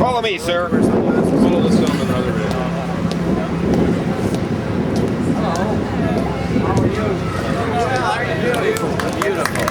Follow me, sir. Follow the sun another way. Hello. How are you? Beautiful. Beautiful.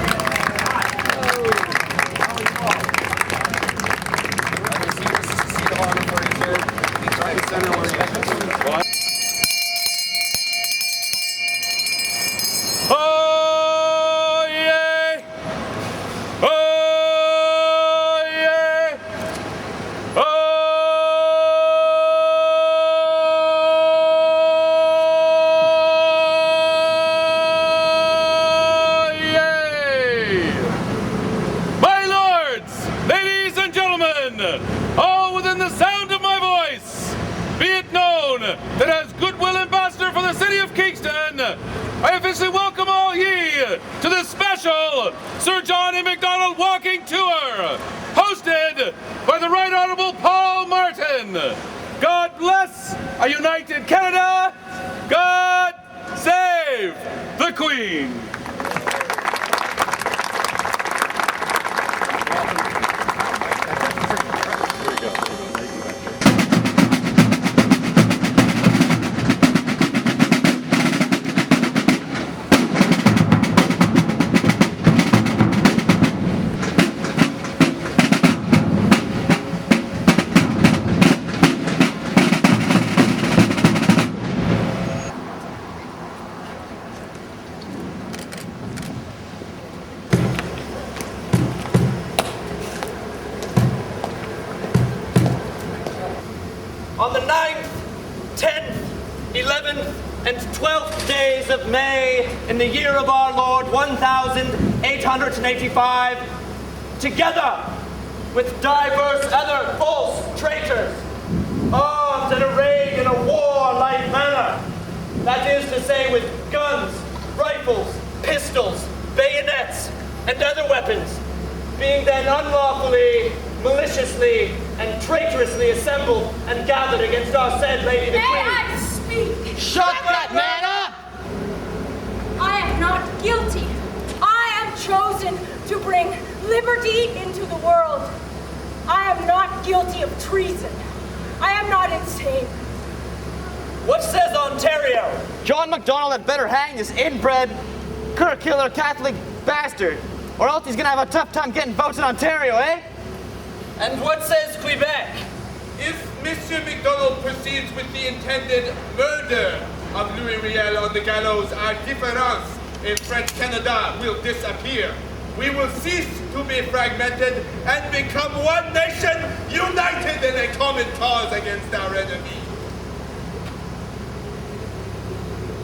all within the sound of my voice, be it known that as Goodwill Ambassador for the City of Kingston, I officially welcome all ye to the special Sir John A Macdonald walking tour, hosted by the Right Honourable Paul Martin. God bless a united Canada. God save the Queen. On the 9th, 10th, 11th, and 12th days of May, in the year of our Lord 1885, together with divers other false traitors, armed and arrayed in a warlike manner, that is to say with guns, rifles, pistols, bayonets, and other weapons, being then unlawfully, maliciously, and traitorously assembled and gathered against our said Lady the Queen. May I speak? Shut that man up! I am not guilty. I am chosen to bring liberty into the world. I am not guilty of treason. I am not insane. What says Ontario? John Macdonald had better hang this inbred, curricular Catholic bastard, or else he's gonna have a tough time getting votes in Ontario, eh? And what says Quebec? If Monsieur Macdonald proceeds with the intended murder of Louis Riel on the gallows, our difference in French Canada will disappear. We will cease to be fragmented and become one nation united in a common cause against our enemy.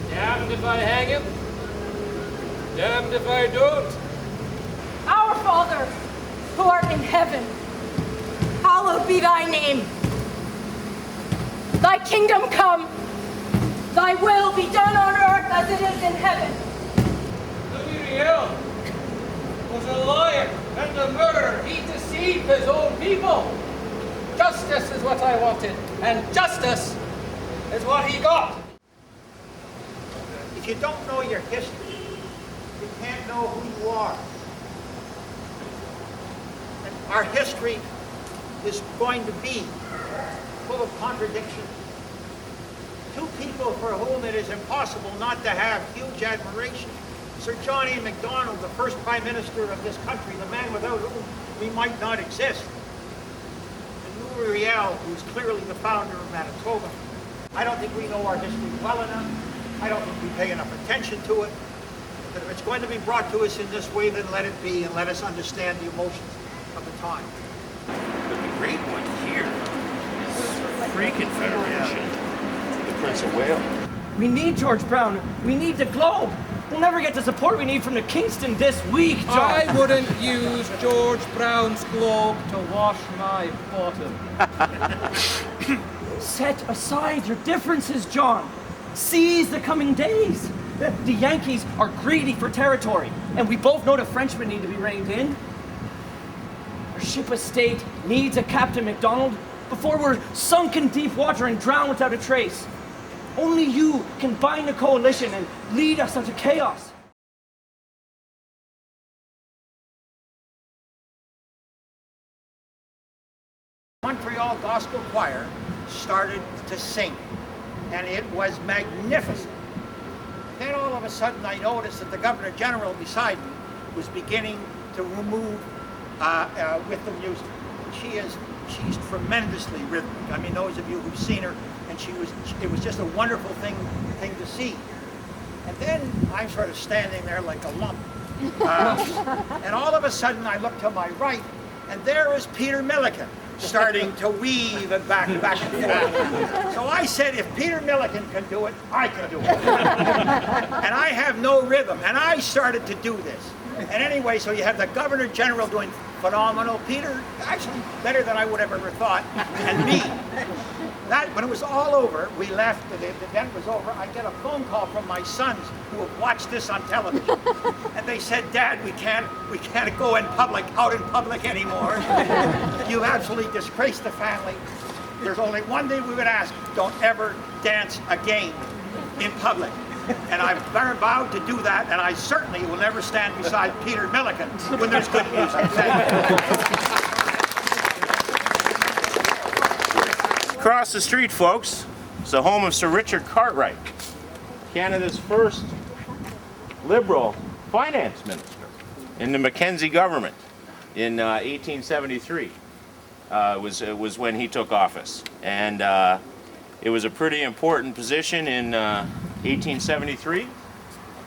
Damned if I hang him, damned if I don't. Our Father, who art in heaven, hallowed be thy name. Thy kingdom come, thy will be done on earth as it is in heaven. Louis Riel was a liar and a murderer. He deceived his own people. Justice is what I wanted, and justice is what he got. If you don't know your history, you can't know who you are. And our history is going to be full of contradictions. Two people for whom it is impossible not to have huge admiration. Sir John A Macdonald, the first Prime Minister of this country, the man without whom we might not exist. And Louis Riel, who's clearly the founder of Manitoba. I don't think we know our history well enough. I don't think we pay enough attention to it. But if it's going to be brought to us in this way, then let it be, and let us understand the emotions of the time. The great one here is Free Confederation. The Prince of Wales. We need George Brown. We need the Globe. We'll never get the support we need from the Kingston this week, John. I wouldn't use George Brown's globe to wash my bottom. Set aside your differences, John. Seize the coming days. The Yankees are greedy for territory, and we both know the Frenchmen need to be reined in. Our ship of state needs a Captain Macdonald before we're sunk in deep water and drowned without a trace. Only you can bind a coalition and lead us out of chaos. Montreal Montreal Gospel Choir started to sing, and it was magnificent. Then all of a sudden I noticed that the Governor General beside me was beginning to move with the music. She's tremendously rhythmic. I mean, those of you who've seen her, and it was just a wonderful thing to see. And then I'm sort of standing there like a lump. And all of a sudden I look to my right, and there is Peter Milliken starting to weave and back and forth. So I said, if Peter Milliken can do it, I can do it. And I have no rhythm, and I started to do this. And anyway, so you have the Governor General doing phenomenal, Peter actually better than I would have ever thought, and me. That, when it was all over, we left, the event was over, I get a phone call from my sons who have watched this on television. And they said, Dad, we can't go out in public anymore. You've absolutely disgraced the family. There's only one thing we would ask, don't ever dance again in public. And I've vowed to do that, and I certainly will never stand beside Peter Milliken when there's good music. Across the street, folks, is the home of Sir Richard Cartright, Canada's first Liberal finance minister in the Mackenzie government in 1873. Was when he took office, and it was a pretty important position in 1873,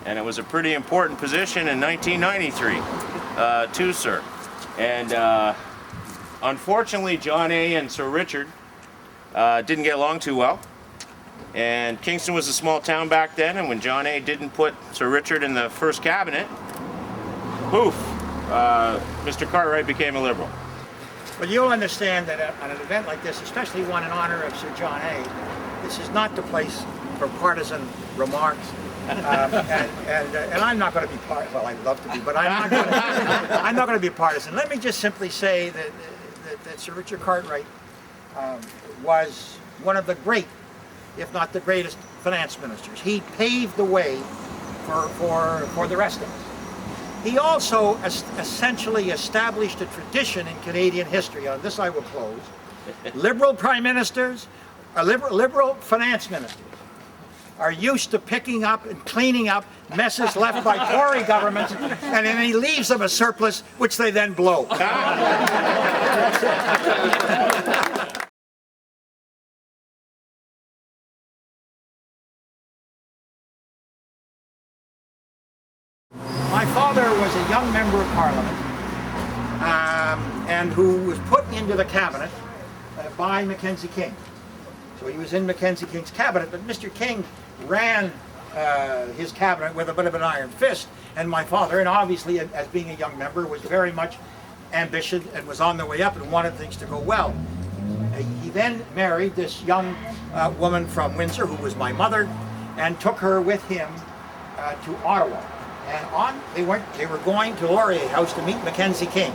and it was a pretty important position in 1993 too, sir. And unfortunately, John A. and Sir Richard didn't get along too well, and Kingston was a small town back then, and when John A. didn't put Sir Richard in the first cabinet, poof, Mr. Cartwright became a Liberal. But you'll understand that at an event like this, especially one in honor of Sir John A., this is not the place for partisan remarks. And I'm not going to be partisan. Well, I'd love to be, but I'm not going to be partisan. Let me just simply say that Sir Richard Cartwright was one of the great, if not the greatest, finance ministers. He paved the way for the rest of us. He also essentially established a tradition in Canadian history. On this I will close. Liberal prime ministers, liberal finance ministers are used to picking up and cleaning up messes left by Tory governments, and then he leaves them a surplus, which they then blow. My father was a young member of Parliament, and who was put into the cabinet by Mackenzie King. So he was in Mackenzie King's cabinet, but Mr. King ran his cabinet with a bit of an iron fist, and my father, and obviously as being a young member, was very much ambitious and was on the way up and wanted things to go well. He then married this young woman from Windsor, who was my mother, and took her with him to Ottawa. And they were going to Laurier House to meet Mackenzie King.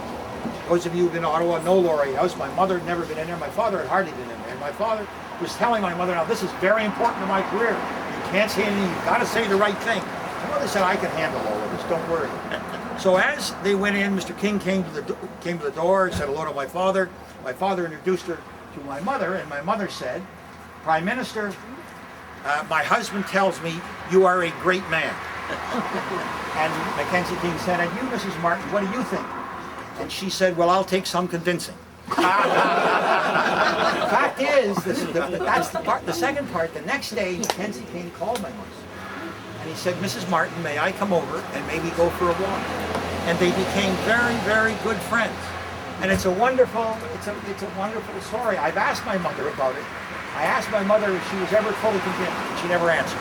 Those of you who've been to Ottawa know Laurier House. My mother had never been in there. My father had hardly been in there. And my father was telling my mother, now this is very important to my career. You can't say anything. You've got to say the right thing. My mother said, I can handle all of this. Don't worry. So as they went in, Mr. King came to the door and said hello to my father. My father introduced her to my mother, and my mother said, Prime Minister, my husband tells me you are a great man. And Mackenzie King said, and you, Mrs. Martin, what do you think? And she said, well, I'll take some convincing. The fact is, that's the second part. The next day, Mackenzie King called my mother. And he said, Mrs. Martin, may I come over and maybe go for a walk? And they became very, very good friends. And it's a wonderful story. I've asked my mother about it. I asked my mother if she was ever fully convinced, and she never answered.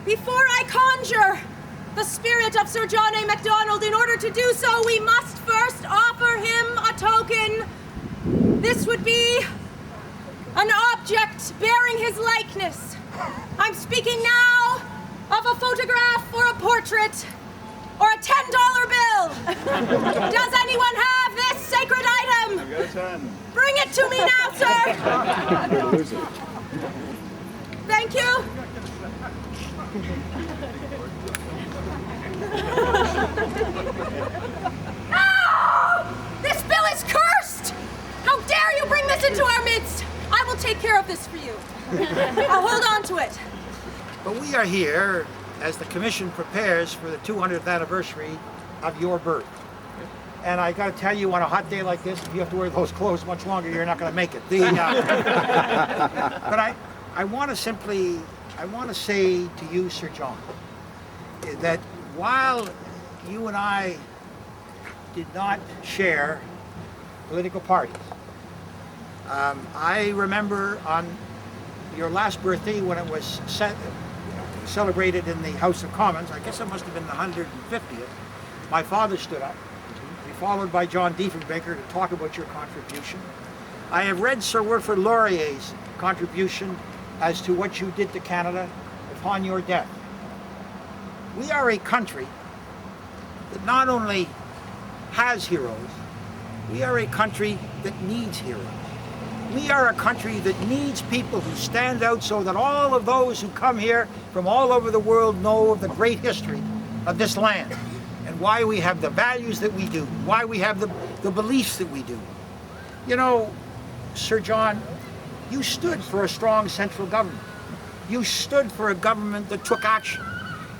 Before I conjure the spirit of Sir John A Macdonald, in order to do so, we must first offer him a token. This would be an object bearing his likeness. I'm speaking now of a photograph or a portrait or a $10 bill. Does anyone have this? sacred item! I've got a 10. Bring it to me now, sir! Thank you. No! This bill is cursed! How dare you bring this into our midst! I will take care of this for you. I'll hold on to it. But we are here as the commission prepares for the 200th anniversary of your birth. And I got to tell you, on a hot day like this, if you have to wear those clothes much longer, you're not going to make it. But I want to say to you, Sir John, that while you and I did not share political parties, I remember on your last birthday when it was celebrated in the House of Commons, I guess it must have been the 150th, my father stood up, followed by John Diefenbaker, to talk about your contribution. I have read Sir Wilfrid Laurier's contribution as to what you did to Canada upon your death. We are a country that not only has heroes, we are a country that needs heroes. We are a country that needs people who stand out so that all of those who come here from all over the world know of the great history of this land and why we have the values that we do, why we have the beliefs that we do. You know, Sir John, you stood for a strong central government. You stood for a government that took action.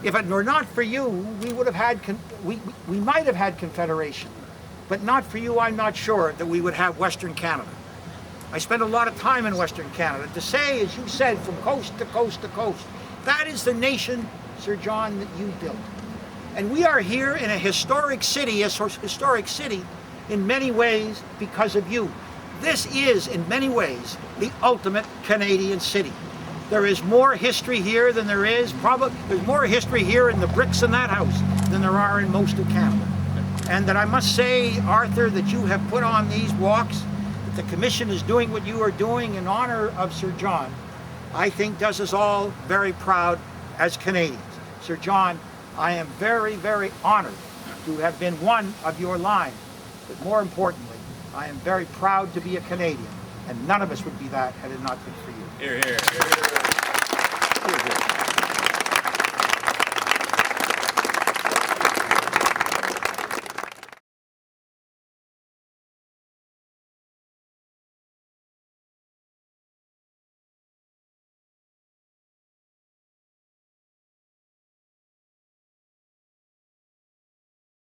If it were not for you, we would have had, we might have had Confederation, but not for you, I'm not sure that we would have Western Canada. I spent a lot of time in Western Canada. To say, as you said, from coast to coast to coast, that is the nation, Sir John, that you built. And we are here in a historic city, in many ways because of you. This is, in many ways, the ultimate Canadian city. There is more history here than there is, there's more history here in the bricks in that house than there are in most of Canada. And that I must say, Arthur, that you have put on these walks, that the Commission is doing what you are doing in honor of Sir John, I think does us all very proud as Canadians. Sir John, I am very, very honored to have been one of your line. But more importantly, I am very proud to be a Canadian. And none of us would be that had it not been for you. Hear, hear. Hear, hear.